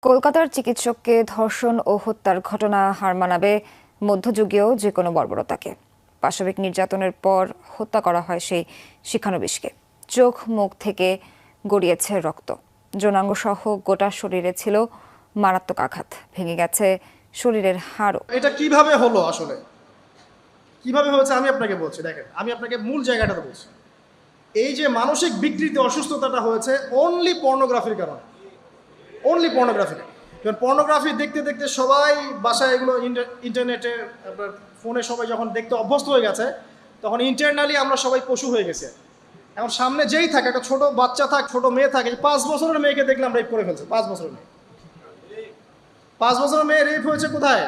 কলকাতার চিকিৎসককে ধর্ষণ ও হত্যার ঘটনা হার মানাবে মধ্যযুগীয় যে কোনো বর্বরতাকে। পাশবিক নির্যাতনের পর হত্যা করা হয় সেই শিক্ষানবিশকে। চোখ মুখ থেকে গড়িয়েছে রক্ত, যৌনাঙ্গ সহ গোটা শরীরে ছিল মারাত্মক আঘাত, ভেঙে গেছে শরীরের হাড়ও। এটা কিভাবে হলো, আসলে কিভাবে হয়েছে আমি আপনাকে বলছি। দেখেন, আমি আপনাকে মূল জায়গাটা বলছি। এই যে মানসিক বিকৃতি, অসুস্থতাটা হয়েছে অনলি পর্নোগ্রাফির কারণে, অনলি পর্নোগ্রাফি। কারণ পর্নোগ্রাফি দেখতে দেখতে সবাই বাসায় এগুলো ইন্টারনেটে, আপনার ফোনে সবাই যখন দেখতে অভ্যস্ত হয়ে গেছে, তখন ইন্টারনালি আমরা সবাই পশু হয়ে গেছে। এখন সামনে যেই থাকে, একটা ছোট বাচ্চা থাক, ছোট মেয়ে থাকে, 5 বছরের মেয়েকে দেখলাম রেপ করে ফেলছে। 5 বছরের মেয়ে, 5 বছরের মেয়ে রেপ হয়েছে কোথায়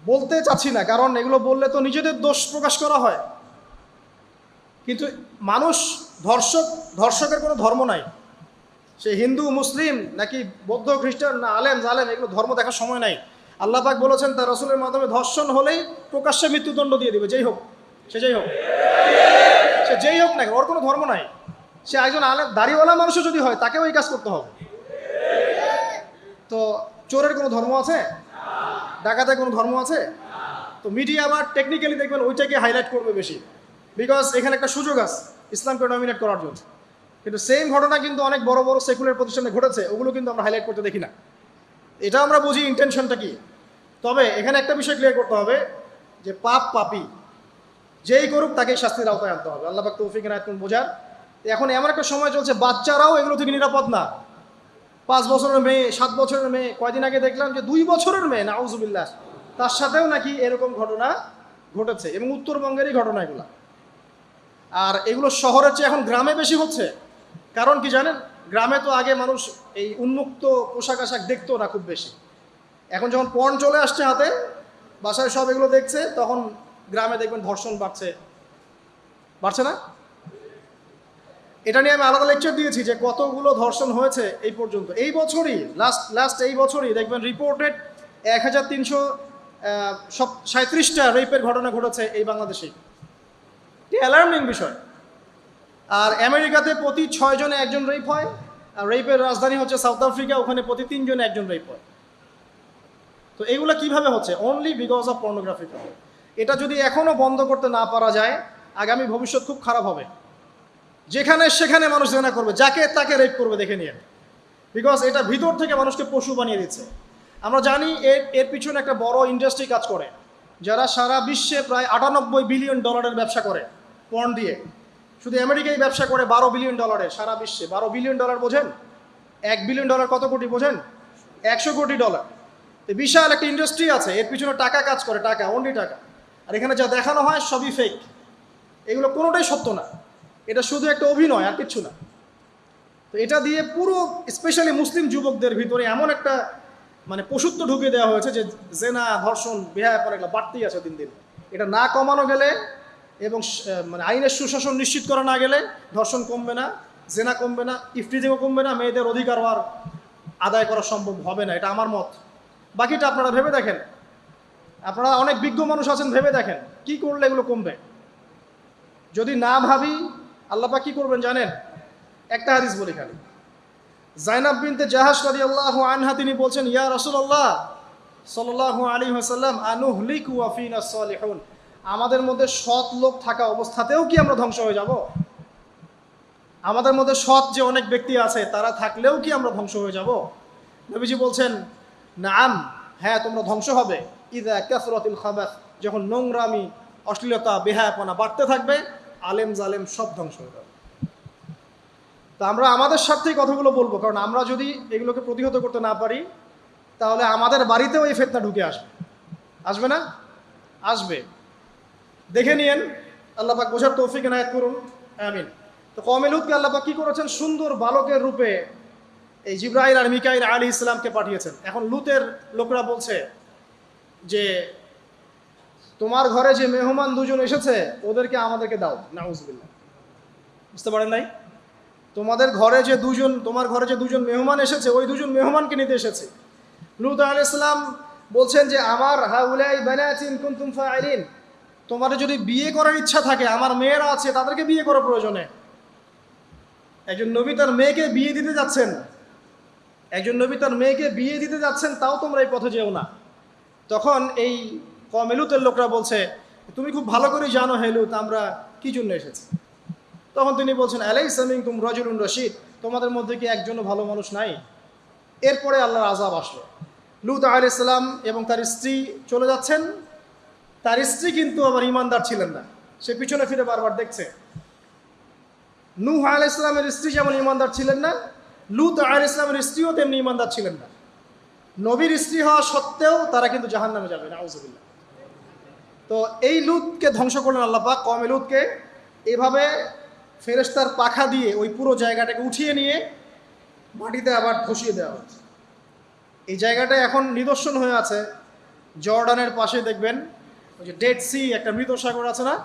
বলতে চাচ্ছি না, কারণ এগুলো বললে তো নিজেদের দোষ প্রকাশ করা হয়। কিন্তু মানুষ ধর্ষকের কোনো ধর্ম নাই। সে হিন্দু, মুসলিম, নাকি বৌদ্ধ, খ্রিস্টান, না আলেম জালেম, এগুলো ধর্ম দেখার সময় নাই। আল্লাহ পাক বলেছেন তার রসুলের মাধ্যমে ধর্ষণ হলেই প্রকাশ্যে মৃত্যুদণ্ড দিয়ে দিবে, যেই হোক, সে যেই হোক না, ওর কোনো ধর্ম নাই। সে একজন আলেম দাড়িওয়ালা মানুষও যদি হয়, তাকেও এই কাজ করতে হবে। তো চোরের কোনো ধর্ম আছে? ডাকাতের কোনো ধর্ম আছে? তো মিডিয়া আবার টেকনিক্যালি দেখবেন ওইটাকে হাইলাইট করবে বেশি, বিকজ এখানে একটা সুযোগ আছে ইসলামকে ডমিনেট করার জন্য। কিন্তু সেম ঘটনা কিন্তু অনেক বড় বড় সেকুলার প্রতিষ্ঠানে ঘটেছে, ওগুলো কিন্তু আমরা হাইলাইট করতে দেখি না। এটা আমরা বুঝি ইন্টেনশনটা কি। তবে এখানে একটা বিষয় ক্লিয়ার করতে হবে যে পাপী যেই করুক তাকে শাস্তির আওতায় আনতে হবে। আল্লাহ পাক তৌফিক এনায়েত করুন বোঝার। এখন এমন একটা সময় চলছে, বাচ্চারাও এগুলো থেকে নিরাপদ না। 5 বছরের মেয়ে, 7 বছরের মেয়ে, কয়দিন আগে দেখলাম যে 2 বছরের মেয়ে, নাউজুবিল্লাহ, তার সাথেও নাকি এরকম ঘটনা ঘটেছে, এবং উত্তরবঙ্গেরই ঘটনা এগুলো। আর এগুলো শহরের চেয়ে এখন গ্রামে বেশি হচ্ছে। কারণ কি জানেন, গ্রামে তো আগে মানুষ এই উন্মুক্ত পোশাক আশাক দেখতো না খুব বেশি। এখন যখন পর্ন চলে আসছে হাতে, বাসায় সব এগুলো দেখছে, তখন গ্রামে দেখবেন ধর্ষণ বাড়ছে না? এটা নিয়ে আমি আলাদা লেকচার দিয়েছি যে কতগুলো ধর্ষণ হয়েছে এই পর্যন্ত। এই বছরই লাস্ট এই বছরই দেখবেন রিপোর্টেড 1337টা রেপের ঘটনা ঘটেছে এই বাংলাদেশেই। অ্যালার্মিং বিষয়। আর আমেরিকাতে প্রতি 6 জনে একজন রেপ হয়, আর রেপের রাজধানী হচ্ছে সাউথ আফ্রিকা, ওখানে প্রতি 3 জনে একজন রেপ হয়। তো এগুলো কিভাবে হচ্ছে? Only because of pornography. এটা যদি এখনো বন্ধ করতে না পারা যায়, আগামী ভবিষ্যৎ খুব খারাপ হবে। যেখানে সেখানে মানুষ জেনা করবে, যাকে তাকে রেপ করবে, দেখে নিয়ে। বিকজ এটা ভিতর থেকে মানুষকে পশু বানিয়ে দিচ্ছে। আমরা জানি এর পিছনে একটা বড় ইন্ডাস্ট্রি কাজ করে, যারা সারা বিশ্বে প্রায় 98 বিলিয়ন ডলারের ব্যবসা করে পর্ন দিয়ে। শুধু আমেরিকায় ব্যবসা করে 12 বিলিয়ন ডলারের, সারা বিশ্বে 12 বিলিয়ন ডলার বোঝেন? 1 বিলিয়ন ডলার কত কোটি বোঝেন? 100 কোটি ডলার। তো বিশাল একটা ইন্ডাস্ট্রি আছে, এর পিছনে টাকা কাজ করে, টাকা, অনলি টাকা। আর এখানে যা দেখানো হয় সবই ফেক, এগুলো কোনোটাই সত্য না। এটা শুধু একটা অভিনয়, আর কিচ্ছু না। তো এটা দিয়ে পুরো স্পেশালি মুসলিম যুবকদের ভিতরে এমন একটা মানে পশুত্ব ঢুকিয়ে দেওয়া হয়েছে যে জেনা, ধর্ষণ, বেহায়াপনা এগুলো বাড়তেই আছে দিন দিন। এটা না কমানো গেলে এবং মানে আইনের সুশাসন নিশ্চিত করা না গেলে ধর্ষণ কমবে না, জেনা কমবে না, ইফটিজিংও কমবে না, মেয়েদের অধিকার আর আদায় করা সম্ভব হবে না। এটা আমার মত। বাকিটা আপনারা ভেবে দেখেন, আপনারা অনেক বিজ্ঞ মানুষ আছেন, ভেবে দেখেন কি করলে এগুলো কমবে। যদি না ভাবি, আল্লাহ পাক কি করবেন জানেন? একটা হাদিস বলি খালি। জাইনাব বিনতে জাহাশ রাদিয়াল্লাহু আনহা তিনি বলছেন, ইয়া রাসূলুল্লাহ সাল্লাল্লাহু আলাইহি ওয়াসাল্লাম, আনুহলিকু ওয়া ফিনা সালিহুন, আমাদের মধ্যে সৎ লোক থাকা অবস্থাতেও কি আমরা ধ্বংস হয়ে যাব? আমাদের মধ্যে সৎ যে অনেক ব্যক্তি আছে, তারা থাকলেও কি আমরা ধ্বংস হয়ে যাব? নবীজি বলছেন, নাআম, হ্যাঁ তোমরা ধ্বংস হবে। ইযা কাসরাতিল খাবাস, যখন নোংরামি, অশ্লীলতা, বেহায়াপনা বাড়তে থাকবে, আলেম জালেম সব ধ্বংস হয়ে যাবে। তো আমরা আমাদের স্বার্থেই কথাগুলো বলবো, কারণ আমরা যদি এগুলোকে প্রতিহত করতে না পারি, তাহলে আমাদের বাড়িতেও এই ফিতনা ঢুকে আসবে না? আসবে। দেখে নিয়েন, আল্লাহ পাক বোঝার তৌফিক এনায়েত করুন, আমিন। তো কওমে লূতকে আল্লাহ পাক কি করেছেন? সুন্দর বালকের রূপে এই জিবরাইল আর মিকাইল আলাইহিস সালামকে পাঠিয়েছেন। এখন লূতের লোকরা বলছে যে তোমার ঘরে যে মেহমান দুজন এসেছে, ওদেরকে আমাদেরকে দাও। নাউজুবিল্লাহ, বুঝতে পারেন নাই? তোমার ঘরে যে দুজন মেহমান এসেছে, ওই দুজন মেহমানকে নিতে এসেছে। লূত আলাইহিস সালাম বলছেন যে আমার হাউলাই বানাতিন কুনতুম ফাইলিন, তোমার যদি বিয়ে করার ইচ্ছা থাকে, আমার মেয়েরা আছে, তাদেরকে বিয়ে করার প্রয়োজনে। একজন নবী তার মেয়েকে বিয়ে দিতে যাচ্ছেন, একজন নবী তার মেয়েকে বিয়ে দিতে যাচ্ছেন, তাও তোমরা এই পথে যেও না। তখন এই কওমে লূতের লোকরা বলছে, তুমি খুব ভালো করে জানো হে লূত আমরা কি জন্য এসেছি। তখন তিনি বলছেন, আলাইসা মিনকুম রাজুলুন রশিদ, তোমাদের মধ্যে কি একজনও ভালো মানুষ নাই? এরপরে আল্লাহর আযাব আসলো। লূত আলাইহিস সালাম এবং তার স্ত্রী চলে যাচ্ছেন। তার স্ত্রী কিন্তু আবার ঈমানদার ছিলেন না, সে পিছনে ফিরে বারবার দেখছে। নূহ আলাইহিস সালামের স্ত্রী যেমন ঈমানদার ছিলেন না, লূত আলাইহিস সালামের স্ত্রীও তেমনি ঈমানদার ছিলেন না। নবীর স্ত্রী হওয়া সত্ত্বেও তারা কিন্তু জাহান্নামে যাবে, নাউযুবিল্লাহ। তো এই লূতকে ধ্বংস করলেন আল্লাহ পাক, কওমে লূতকে এভাবে ফেরেশতার পাখা দিয়ে ওই পুরো জায়গাটাকে উঠিয়ে নিয়ে মাটিতে আবার ধসিয়ে দেওয়া হচ্ছে। এই জায়গাটা এখন নিদর্শন হয়ে আছে। জর্ডানের পাশে দেখবেন ওই যে ডেড সি, একটা মৃত সাগর আছে না,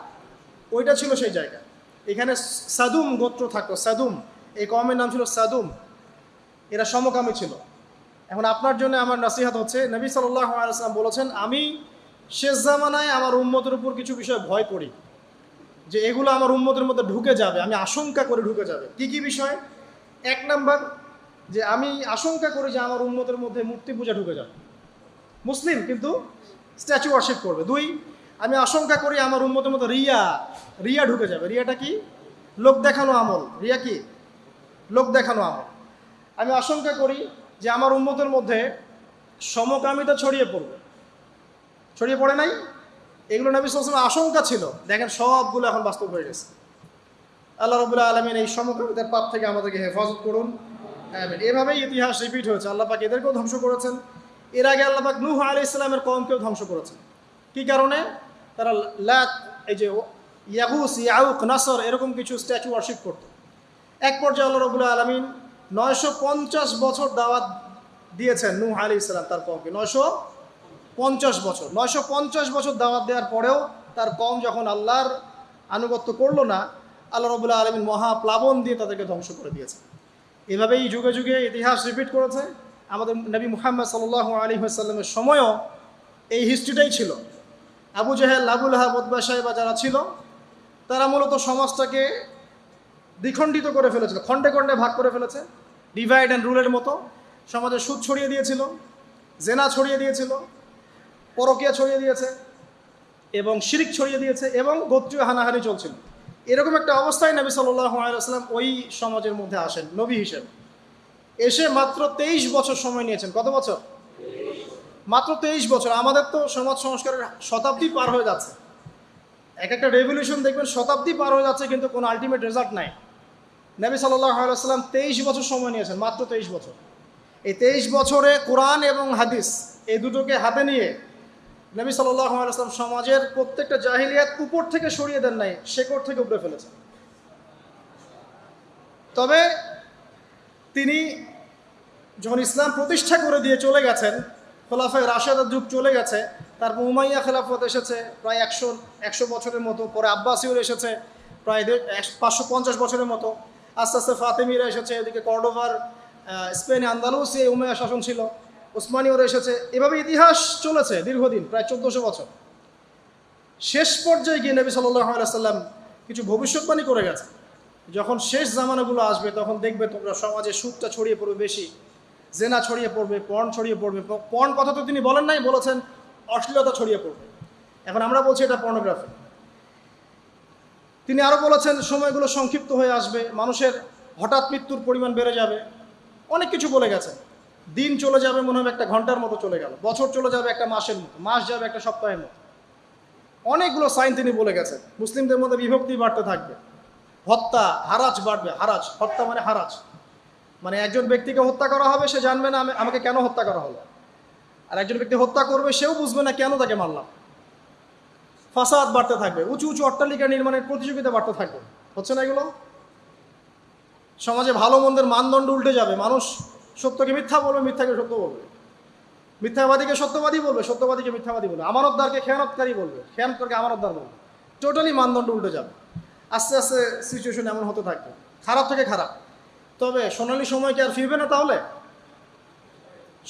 ওইটা ছিল সেই জায়গা। এখানে সাদুম গোত্র থাকতো, সাদুম, এই কওমের নাম ছিল সাদুম। এরা সমকামী ছিল। এখন আপনার জন্য আমার নসিহত হচ্ছে, নবী সাল্লাল্লাহু আলাইহি ওয়াসাল্লাম বলেছেন, আমি শেষ জামানায় আমার উম্মতের উপর কিছু বিষয় ভয় করি, যে এগুলো আমার উম্মতের মধ্যে ঢুকে যাবে, আমি আশঙ্কা করে ঢুকে যাবে। কি কি বিষয়? এক নাম্বার, যে আমি আশঙ্কা করি যে আমার উম্মতের মধ্যে মূর্তি পূজা ঢুকে যাবে, মুসলিম কিন্তু স্ট্যাচু ওয়ার্শিপ করবে। দুই, আমি আশঙ্কা করি আমার উম্মতের মধ্যে রিয়া ঢুকে যাবে। রিয়াটা কি? লোক দেখানো আমল। রিয়া কি? লোক দেখানো আমল। আমি আশঙ্কা করি যে আমার উম্মতের মধ্যে সমকামিতা ছড়িয়ে পড়বে। ছড়িয়ে পড়ে নাই? এগুলো নবী সাল্লাল্লাহু আলাইহি ওয়াসাল্লামের আশঙ্কা ছিল। দেখেন সবগুলো এখন বাস্তব হয়ে গেছে। আল্লাহ রাব্বুল আলামিন এই সমকামিতার পাপ থেকে আমাদেরকে হেফাজত করুন, আমিন। এভাবেই ইতিহাস রিপিট হয়েছে। আল্লাহ পাক এদেরকেও ধ্বংস করেছেন। এর আগে আল্লাহ পাক নূহ আলাইহিস সালামের কওমকেও ধ্বংস করেছেন। কি কারণে? তারা লাত, এই যে ইয়াগুস, ইয়াউক, নাসর, এরকম কিছু স্ট্যাচু ওয়ার্শিপ করত। এক পর্যায়ে আল্লাহ রাব্বুল আলামিন 950 বছর দাওয়াত দিয়েছেন নূহ আলাইহিস সালাম তার কওমকে। 950 বছর, 950 বছর দাওয়াত দেওয়ার পরেও তার কওম যখন আল্লাহর আনুগত্য করলো না, আল্লাহ রাব্বুল আলামিন মহাপ্লাবন দিয়ে তাদেরকে ধ্বংস করে দিয়েছে। এভাবেই যুগে যুগে ইতিহাস রিপিট করেছে। আমাদের নবী মুহাম্মদ সাল্লাল্লাহু আলাইহি ওয়াসাল্লামের সময়ও এই হিস্ট্রিটাই ছিল। আবু জেহেল, আবু লাহাব, উতবা, শাইবা যারা ছিল, তারা মূলত সমাজটাকে দ্বিখণ্ডিত করে ফেলেছিল, খণ্ডে খণ্ডে ভাগ করে ফেলেছে, ডিভাইড অ্যান্ড রুলের মতো। সমাজে সুদ ছড়িয়ে দিয়েছিল, জেনা ছড়িয়ে দিয়েছিল, পরকীয়া ছড়িয়ে দিয়েছে এবং শিরিক ছড়িয়ে দিয়েছে এবং গোত্রীয় হানাহানি চলছিল। এরকম একটা অবস্থায় নবী সাল্লাল্লাহু আলাইহি ওয়াসাল্লাম ওই সমাজের মধ্যে আসেন নবী হিসেবে। এসে মাত্র 23 বছর সময় নিয়েছেন। কত বছর? মাত্র 23 বছর। আমাদের তো সমাজ সংস্কারের শতাব্দী পার হয়ে যাচ্ছে। এক একটা রেভলিউশন দেখবেন শতাব্দী পার হয়ে যাচ্ছে, কিন্তু কোনো আলটিমেট রেজাল্ট নাই। নবী সাল্লাল্লাহু আলাইহি ওয়াসাল্লাম 23 বছর সময় নিয়েছেন, মাত্র 23 বছর। এই 23 বছরে কোরআন এবং হাদিস এই দুটোকে হাতে নিয়ে নবী সাল্লাল্লাহু আলাইহি ওয়াসাল্লাম সমাজের প্রত্যেকটা জাহিলিয়াত উপর থেকে সরিয়ে দেন নাই, শেকড় থেকে উপড়ে ফেলেছেন। তবে তিনি যখন ইসলাম প্রতিষ্ঠা করে দিয়ে চলে গেছেন, খোলাফায়ে রাশেদার যুগ চলে গেছে, তারপর উমাইয়া খেলাফত এসেছে প্রায় 100 বছরের মতো, পরে আব্বাসীয়র এসেছে প্রায় 550 বছরের মতো, আস্তে আস্তে ফাতেমিরা এসেছে, এদিকে কর্ডোভার, স্পেনে আন্দালুসি উমাইয়া শাসন ছিল, উসমানীয়রা এসেছে। এভাবে ইতিহাস চলেছে দীর্ঘদিন, প্রায় 1400 বছর। শেষ পর্যায়ে গিয়ে নবী সাল্লাল্লাহু আলাইহি ওয়াসাল্লাম কিছু ভবিষ্যৎবাণী করে গেছে, যখন শেষ জামানাগুলো আসবে তখন দেখবে তোমরা সমাজে সুদটা ছড়িয়ে পড়বে বেশি, জেনা ছড়িয়ে পড়বে, পর্ন ছড়িয়ে পড়বে। পর্ন কথা তো তিনি বলেন নাই, বলেছেন অশ্লীলতা ছড়িয়ে পড়বে। এখন আমরা বলছি এটা পর্নোগ্রাফি। তিনি আরও বলেছেন সময়গুলো সংক্ষিপ্ত হয়ে আসবে, মানুষের হঠাৎ মৃত্যুর পরিমাণ বেড়ে যাবে, অনেক কিছু বলে গেছে। দিন চলে যাবে মনে হবে একটা ঘন্টার মতো চলে গেল, বছর চলে যাবে একটা মাসের মতো, মাস যাবে একটা সপ্তাহের মতো। অনেকগুলো সাইন তিনি বলে গেছেন। মুসলিমদের মধ্যে বিভক্তি বাড়তে থাকবে, হত্যা, হারাজ বাড়বে। হারাজ, হত্যা মানে হারাজ, মানে একজন ব্যক্তিকে হত্যা করা হবে, সে জানবে না আমাকে কেন হত্যা করা হলো, আর একজন ব্যক্তি হত্যা করবে, সেও বুঝবে না কেন তাকে মারলাম। ফাসাদ বাড়তে থাকবে, উঁচু উঁচু অট্টালিকা নির্মাণের প্রতিযোগিতা বাড়তে থাকবে। হচ্ছে না এগুলো? সমাজে ভালো মন্দের মানদণ্ড উল্টে যাবে। মানুষ সত্যকে মিথ্যা বলবে, মিথ্যাকে সত্য বলবে, মিথ্যাবাদীকে সত্যবাদী বলবে, সত্যবাদীকে মিথ্যাবাদী বলবে, আমানতদারকে খেয়ানতকারী বলবে, খেয়ানতকারকে আমানতদার বলবে। টোটালি মানদণ্ড উল্টে যাবে। আস্তে আস্তে সিচুয়েশন এমন হতে থাকবে, খারাপ থেকে খারাপ। তবে সোনালি সময় কি আর ফিরবে না? তাহলে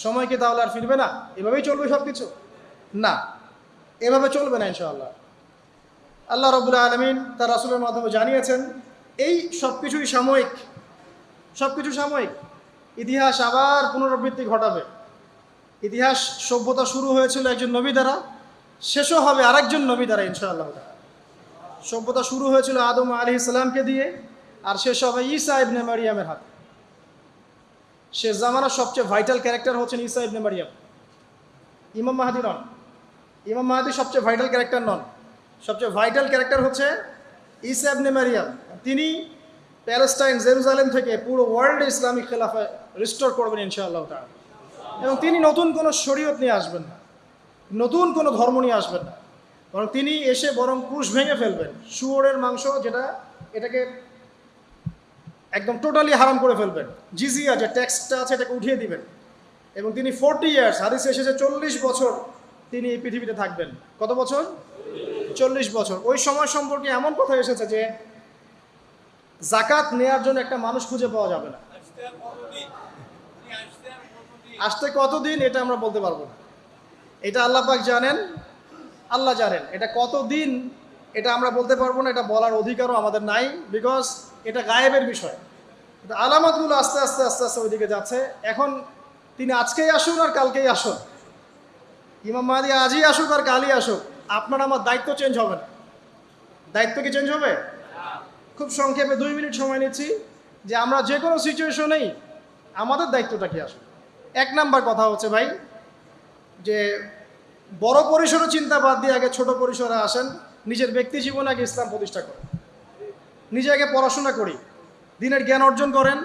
সময় কি তাহলে আর ফিরবে না? এভাবেই চলবে সব কিছু? না, এভাবে চলবে না ইনশাআল্লাহ। আল্লাহ রাব্বুল আলামিন তার রাসূলের মাধ্যমে জানিয়েছেন এই সব কিছুই সাময়িক, সব কিছু সাময়িক। ইতিহাস আবার পুনরাবৃত্তি ঘটাবে। ইতিহাস সভ্যতা শুরু হয়েছিল একজন নবী দ্বারা, শেষও হবে আরেকজন নবী দ্বারা ইনশাআল্লাহ। সভ্যতা শুরু হয়েছিল আদম আলাইহিস সালামকে দিয়ে, আর শেষ হবে ঈসা ইবনে মারিয়ামের হাতে। শেষ জামানার সবচেয়ে ভাইটাল ক্যারেক্টার হচ্ছেন ঈসা ইবনে মারিয়াম। ইমাম মাহদী নন, ইমাম মাহদী সবচেয়ে ভাইটাল ক্যারেক্টার নন। সবচেয়ে ভাইটাল ক্যারেক্টার হচ্ছে ঈসা ইবনে মারিয়াম। তিনি প্যালেস্টাইন, জেরুজালেম থেকে পুরো ওয়ার্ল্ডে ইসলামিক খেলাফা রিস্টোর করবেন ইনশাআল্লাহ তাআলা। এবং তিনি নতুন কোনো শরীয়ত নিয়ে আসবেন না, নতুন কোনো ধর্ম নিয়ে আসবেন না, বরং তিনি এসে বরং ক্রুশ ভেঙে ফেলবেন। শুয়োরের মাংস এটাকে একদম টোটালি হারাম করে ফেলবেন। জিজিয়া যে ট্যাক্সটা আছে এটাকে উঠিয়ে দিবেন। এবং তিনি 40 ইয়ার্স, হাদিসে এসেছে 40 বছর তিনি এই পৃথিবীতে থাকবেন। কত বছর? 40 বছর। ওই সময় সম্পর্কে এমন কথা এসেছে যে জাকাত নেয়ার জন্য একটা মানুষ খুঁজে পাওয়া যাবে না। আসতে কতদিন এটা আমরা বলতে পারবো না, এটা আল্লাহ পাক জানেন, আল্লাহ জানেন। এটা কতদিন এটা আমরা বলতে পারবো না, এটা বলার অধিকারও আমাদের নাই, বিকজ এটা গায়েবের বিষয়। আলামতগুলো আস্তে আস্তে আস্তে আস্তে ওইদিকে যাচ্ছে। এখন তিনি আজকেই আসুন আর কালকেই আসুন, ইমাম মাহদী আজই আসুক আর কালই আসুক, আপনার আমার দায়িত্ব চেঞ্জ হবে না। দায়িত্ব কি চেঞ্জ হবে? খুব সংক্ষেপে 2 মিনিট সময় নিচ্ছি যে আমরা যে কোনো সিচুয়েশনেই আমাদের দায়িত্বটা কি আসবে। 1 নাম্বার কথা হচ্ছে ভাই, যে বড় পরিসরে চিন্তা বাদ দিয়ে আগে ছোট পরিসরে আসেন। নিজের ব্যক্তি জীবনে আগে ইসলাম প্রতিষ্ঠা করেন। নিজে আগে পড়াশোনা করি, দিনের জ্ঞান অর্জন করেন,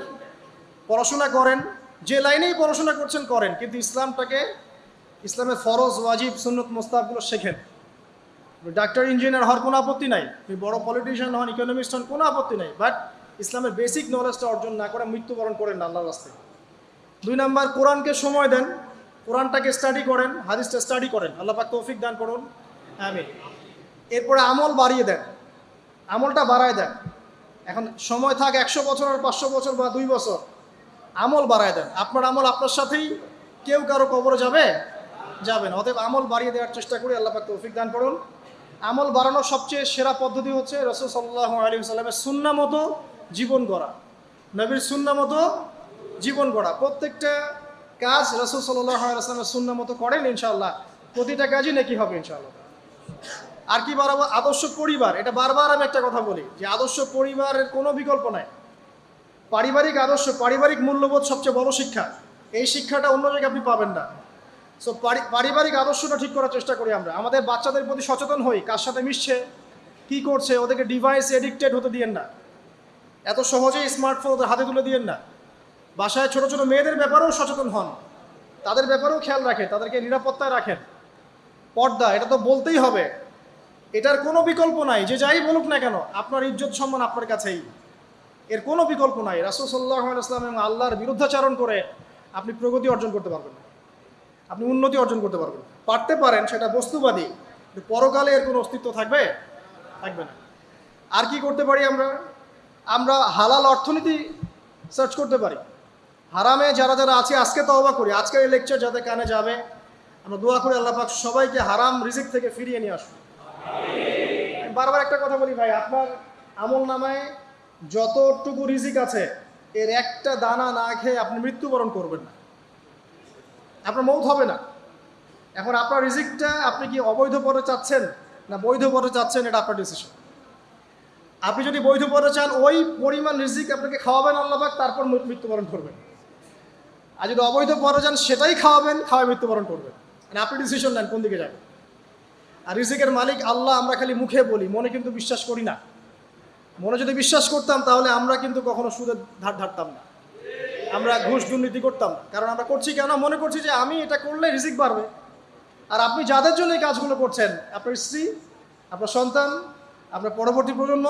পড়াশোনা করেন, যে লাইনেই পড়াশোনা করছেন করেন, কিন্তু ইসলামের ফরজ, ওয়াজিব, সুন্নত, মোস্তাহাবগুলো শেখেন। ডাক্তার, ইঞ্জিনিয়ার হওয়ার কোনো আপত্তি নাই, আপনি বড় পলিটিশিয়ান হন, ইকোনমিস্ট হন, কোনো আপত্তি নাই, বাট ইসলামের বেসিক নলেজটা অর্জন না করে মৃত্যুবরণ করেন না আল্লাহর রাস্তায়। 2 নাম্বার, কোরআনকে সময় দেন, কোরআনটাকে স্টাডি করেন, হাদিসটা স্টাডি করেন। আল্লাহ পাক তৌফিক দান করুন, আমিন। এরপরে আমল বাড়িয়ে দেন, আমলটা বাড়ায় দেন। এখন সময় থাক 100 বছর আর 500 বছর বা 2 বছর, আমল বাড়ায় দেন। আপনার আমল আপনার সাথেই, কেউ কারো কবরে যাবে না। অতএব আমল বাড়িয়ে দেওয়ার চেষ্টা করি, আল্লাহ পাক তৌফিক দান করুন। আমল বাড়ানোর সবচেয়ে সেরা পদ্ধতি হচ্ছে রাসূল সাল্লাল্লাহু আলাইহি ওয়াসাল্লামের সুন্নাহ মতো জীবন গড়া, নবীর সুন্নাহ মতো জীবন গড়া। প্রত্যেকটা কাজ রাসূল সাল্লাল্লাহু আলাইহি ওয়াসাল্লামের সুন্নাহ মতো করেন, ইনশাআল্লাহ প্রতিটা কাজই নেকি হবে ইনশাআল্লাহ। আর কি বাড়াবো? আদর্শ পরিবার। এটা বারবার আমি একটা কথা বলি যে আদর্শ পরিবারের কোনো বিকল্প নাই। পারিবারিক আদর্শ, পারিবারিক মূল্যবোধ সবচেয়ে বড় শিক্ষা। এই শিক্ষাটা অন্য জায়গায় আপনি পাবেন না। সো পারিবারিক আদর্শটা ঠিক করার চেষ্টা করি আমরা। আমাদের বাচ্চাদের প্রতি সচেতন হই, কার সাথে মিশছে, কি করছে, ওদেরকে ডিভাইস এডিক্টেড হতে দিয়েন না। এত সহজেই স্মার্টফোন ওদের হাতে তুলে দিয়েন না। বাসায় ছোট ছোট মেয়েদের ব্যাপারেও সচেতন হন, তাদের ব্যাপারেও খেয়াল রাখেন, তাদেরকে নিরাপত্তায় রাখেন। পর্দা, এটা তো বলতেই হবে, এটার কোনো বিকল্প নাই। যে যাই বলুক না কেন, আপনার ইজ্জত সম্মান আপনার কাছেই, এর কোনো বিকল্প নাই। রাসূল সাল্লাল্লাহু আলাইহি ওয়াসাল্লাম এবং আল্লাহর বিরুদ্ধাচারণ করে আপনি প্রগতি অর্জন করতে পারবেন না, আপনি উন্নতি অর্জন করতে পারবেন। পারতে পারেন, সেটা বস্তুবাদী, কিন্তু পরকালে এর কোনো অস্তিত্ব থাকবে না। আর কি করতে পারি আমরা হালাল অর্থনীতি সার্চ করতে পারি। হারামে যারা আছে আজকে তওবা করি, আজকের এই লেকচার যাদের কানে যাবে, আমরা দোয়া করি আল্লাহ পাক সবাইকে হারাম রিজিক থেকে ফিরিয়ে নিয়ে আসুন। আমি বারবার একটা কথা বলি ভাই, আপনার আমল নামায় যতটুকু রিজিক আছে এর একটা দানা না খেয়ে আপনি মৃত্যুবরণ করবেন না, আপনার মৌত হবে না। এখন আপনার রিজিকটা আপনি কি অবৈধ পথে চাচ্ছেন না বৈধ পথে চাচ্ছেন, এটা আপনার ডিসিশন। আপনি যদি বৈধ পথে চান, ওই পরিমাণ রিজিক আপনাকে খাওয়াবেন আল্লাহ পাক, তারপর মৃত্যুবরণ করবেন। আর যদি অবৈধ পথে চান, সেটাই খাওয়াবেন, খাওয়ায় মৃত্যুবরণ করবেন। মানে আপনি ডিসিশন নেন কোন দিকে যাবেন। আর রিজিকের মালিক আল্লাহ আমরা খালি মুখে বলি, মনে কিন্তু বিশ্বাস করি না। মনে যদি বিশ্বাস করতাম তাহলে আমরা কিন্তু কখনো সুদের ধার ধারতাম না, আমরা ঘুষ দুর্নীতি করতাম না। কারণ আমরা করছি কেন? মনে করছি যে আমি এটা করলে রিজিক বাড়বে। আর আপনি যাদের জন্য এই কাজগুলো করছেন, আপনার স্ত্রী, আপনার সন্তান, আপনার পরবর্তী প্রজন্ম,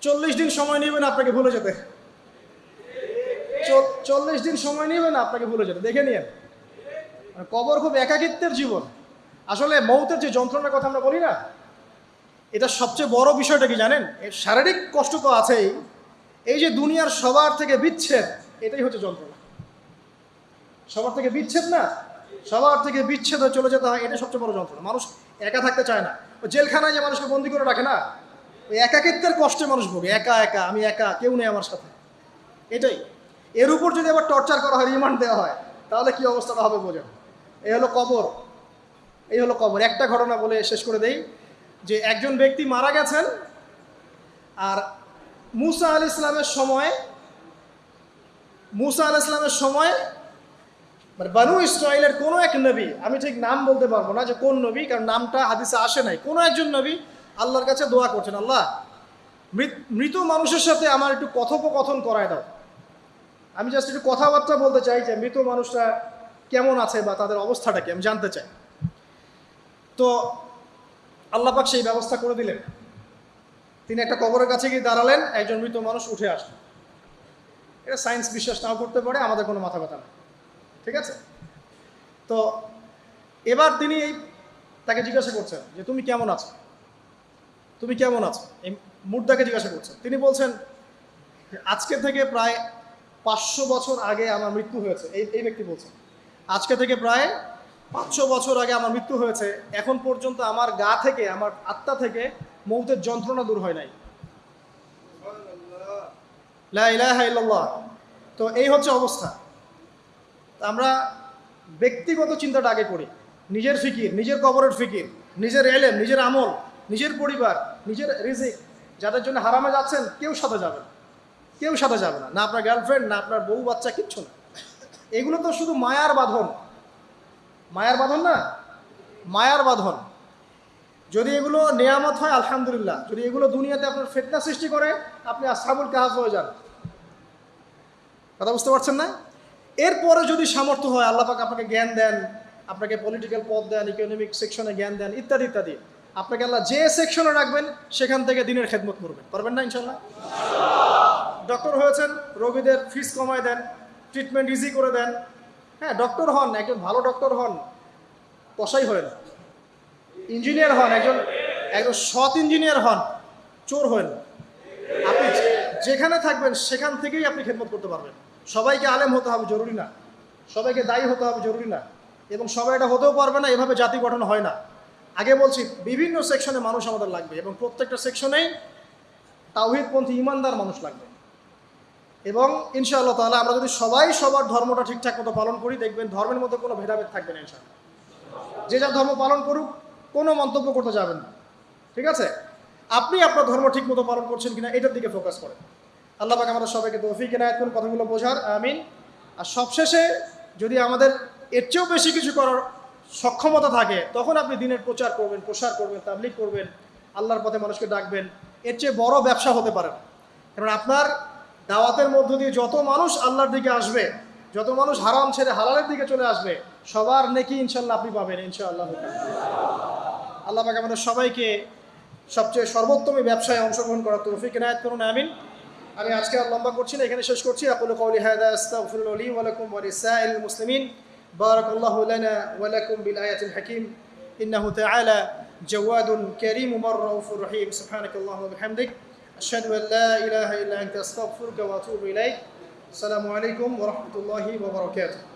40 দিন সময় নেবেন আপনাকে ভুলে যেতে। 40 দিন সময় নেবেন আপনাকে ভুলে যেতে, দেখে নিন। কবর খুব একাকিত্বের জীবন। আসলে মৌতের যে যন্ত্রণার কথা আমরা বলি না, এটা সবচেয়ে বড় বিষয়টা কি জানেন? শারীরিক কষ্ট তো আছেই, এই যে দুনিয়ার সবার থেকে বিচ্ছেদ, এটাই হচ্ছে যন্ত্রণা। সবার থেকে বিচ্ছেদ না, সবার থেকে বিচ্ছেদ হয়ে চলে যেতে হয়, এটা সবচেয়ে বড় যন্ত্রণা। মানুষ একা থাকতে চায় না। জেলখানায় যে মানুষকে বন্দি করে রাখে না, ওই একাকিত্বের কষ্টে মানুষ ভোগে। একা একা, আমি একা, কেউ নেই আমার সাথে, এটাই। এর উপর যদি আবার টর্চার করা হয়, রিমান্ড দেওয়া হয়, তাহলে কি অবস্থাটা হবে বোঝেন। এই হলো কবর, এই হলো কবর। একটা ঘটনা বলে শেষ করে দেই যে একজন ব্যক্তি মারা গেছেন, আর মুসা আলাইহিস সালামের সময় মানে বানু ইসরাইলের কোনো এক নবী, আমি ঠিক নাম বলতে পারবো না যে কোন নবী, কারণ নামটা হাদিসে আসে নাই, কোনো একজন নবী আল্লাহর কাছে দোয়া করছেন, আল্লাহ মৃত মানুষের সাথে আমার একটু কথোপকথন করায় দাও, আমি জাস্ট একটু কথাবার্তা বলতে চাই যে মৃত মানুষটা কেমন আছে বা তাদের অবস্থাটা কি আমি জানতে চাই। তো আল্লাহ পাক সেই ব্যবস্থা করে দিলেন। তিনি একটা কবরের কাছে গিয়ে দাঁড়ালেন, একজন মৃত মানুষ উঠে আসলেন। এটা সায়েন্স বিশ্বাস নাও করতে পারে, আমাদের কোনো মাথা ব্যথা নেই, ঠিক আছে। তো এবার তিনি তাকে জিজ্ঞাসা করছেন যে তুমি কেমন আছো, তুমি কেমন আছো, এই মুর্দাকে জিজ্ঞাসা করছেন। তিনি বলছেন আজকে থেকে প্রায় 500 বছর আগে আমার মৃত্যু হয়েছে। এই ব্যক্তি বলছেন আজকে থেকে প্রায় 500 বছর আগে আমার মৃত্যু হয়েছে, এখন পর্যন্ত আমার গা থেকে, আমার আত্মা থেকে মৌতের যন্ত্রণা দূর হয় নাই। লা ইলাহা ইল্লাল্লাহ। তো এই হচ্ছে অবস্থা। আমরা ব্যক্তিগত চিন্তাটা আগে করি, নিজের ফিকির, নিজের কবরের ফিকির, নিজের এলেম, নিজের আমল, নিজের পরিবার, নিজের রিজিক। যাদের জন্য হারামে যাচ্ছেন কেউ সাথে যাবে না, কেউ সাথে যাবে না, না আপনার গার্লফ্রেন্ড, না আপনার বউ বাচ্চা, কিচ্ছু না। এগুলো তো শুধু মায়ার বাঁধন, মায়ার বাঁধন না, মায়ার বাঁধন। যদি এগুলো নেয়ামত হয় আলহামদুলিল্লাহ, যদি এগুলো দুনিয়াতে আপনার ফিতনা সৃষ্টি করে, আপনি আসহাবুল কাহফ হয়ে যান। কথা বুঝতে পারছেন না? এরপরে যদি সামর্থ্য হয়, আল্লাহ পাক আপনাকে জ্ঞান দেন, আপনাকে পলিটিক্যাল পদ দেন, ইকোনমিক সেকশনে জ্ঞান দেন, ইত্যাদি ইত্যাদি, আপনাকে আল্লাহ যে সেকশনে রাখবেন সেখান থেকে দিনের খেদমত করবেন, পারবেন না ইনশাল্লাহ? ডক্টর হয়েছেন, রোগীদের ফিস কমায় দেন, ট্রিটমেন্ট ইজি করে দেন। হ্যাঁ, ডক্টর হন, একজন ভালো ডক্টর হন, কসাই হয় না। ইঞ্জিনিয়ার হন, একজন সৎ ইঞ্জিনিয়ার হন, চোর হয় না। আপনি যেখানে থাকবেন সেখান থেকেই আপনি খেদমত করতে পারবেন। সবাইকে আলেম হতে হবে জরুরি না, সবাইকে দায়ী হতে হবে জরুরি না, এবং সবাই এটা হতেও পারবে না। এভাবে জাতি গঠন হয় না। আগে বলছি বিভিন্ন সেকশনে মানুষ আমাদের লাগবে, এবং প্রত্যেকটা সেকশনেই তাওহীদপন্থী ইমানদার মানুষ লাগবে। এবং ইনশাআল্লাহ তাআলা আমরা যদি সবাই সবার ধর্মটা ঠিকঠাক মতো পালন করি, দেখবেন ধর্মের মধ্যে কোনো ভেদাভেদ থাকবে না ইনশাআল্লাহ। যে যার ধর্ম পালন করুক, কোনো মন্তব্য করতে যাবেন না, ঠিক আছে? আপনি আপনার ধর্ম ঠিক মতো পালন করছেন কিনা এটার দিকে ফোকাস করেন। আল্লাহ পাক আমাদের সবাইকে তৌফিক ইনায়াত করুন কথাগুলো বোঝার, আমিন। আর সবশেষে যদি আমাদের এর চেয়েও বেশি কিছু করার সক্ষমতা থাকে, তখন আপনি দিনের প্রচার করবেন, প্রসার করবেন, তাবলীগ করবেন, আল্লাহর পথে মানুষকে ডাকবেন। এর চেয়ে বড় ব্যবসা হতে পারে না। কারণ আপনার দাওয়াতের মধ্য দিয়ে যত মানুষ আল্লাহর দিকে আসবে, যত মানুষ হারাম ছেড়ে হালালের দিকে চলে আসবে, সবার নেকি ইনশাল্লাহ আপনি পাবেন ইনশাআল্লাহ। আল্লাহ পাক আমাদের সবাইকে সবচেয়ে সর্বোত্তম ব্যবসায় অংশগ্রহণ করার তৌফিক ইনায়াত করুন, আমিন। আমি আজকে আর লম্বা করছি না, এখানে শেষ করছি। আকুলু কওলি হাযা আস্তাগফিরুল্লাহ লি ওয়া লাকুম ওয়া লিসাইরিল মুসলিমিন। বারাকাল্লাহু লানা ওয়া লাকুম বিল আয়াতিল হাকীম। ইন্নাহু তাআলা জাওয়াদুন কারীমুর রাউফুর রহিম। সুবহানাকাল্লাহুম্মা ওয়া বিহামদিক, আশহাদু আন লা ইলাহা ইল্লা আনতা আস্তাগফিরুকা ওয়া আতুবু ইলাইক। আসসালামু আলাইকুম ওয়া রাহমাতুল্লাহি ওয়া বারাকাতুহু।